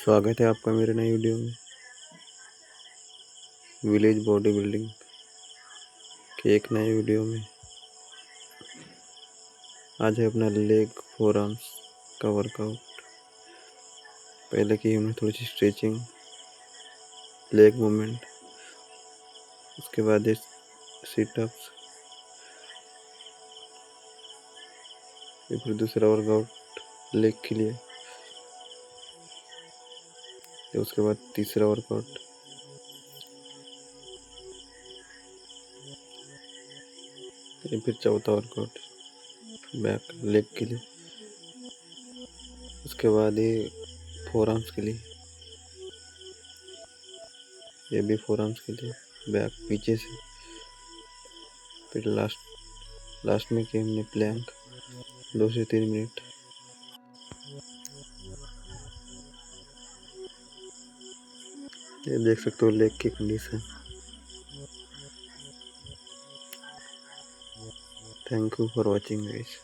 स्वागत है आपका मेरे नई वीडियो में। विलेज बॉडी बिल्डिंग के एक नए वीडियो में आज है अपना लेग फोर आर्म्स का वर्कआउट। पहले की हमने थोड़ी सी स्ट्रेचिंग, लेग मूवमेंट, उसके बाद सिटअप्स, फिर दूसरा वर्कआउट लेग के लिए, उसके बाद तीसरा वर्कआउट, फिर चौथा वर्कआउट बैक लेग के लिए, उसके बाद ये फोर आर्म्स के लिए, ये भी फोर आर्म्स के लिए बैक पीछे से। फिर लास्ट में किया हमने प्लैंक 2 से 3 मिनट। ये देख सकते हो लेग की condition. Thank you for watching guys.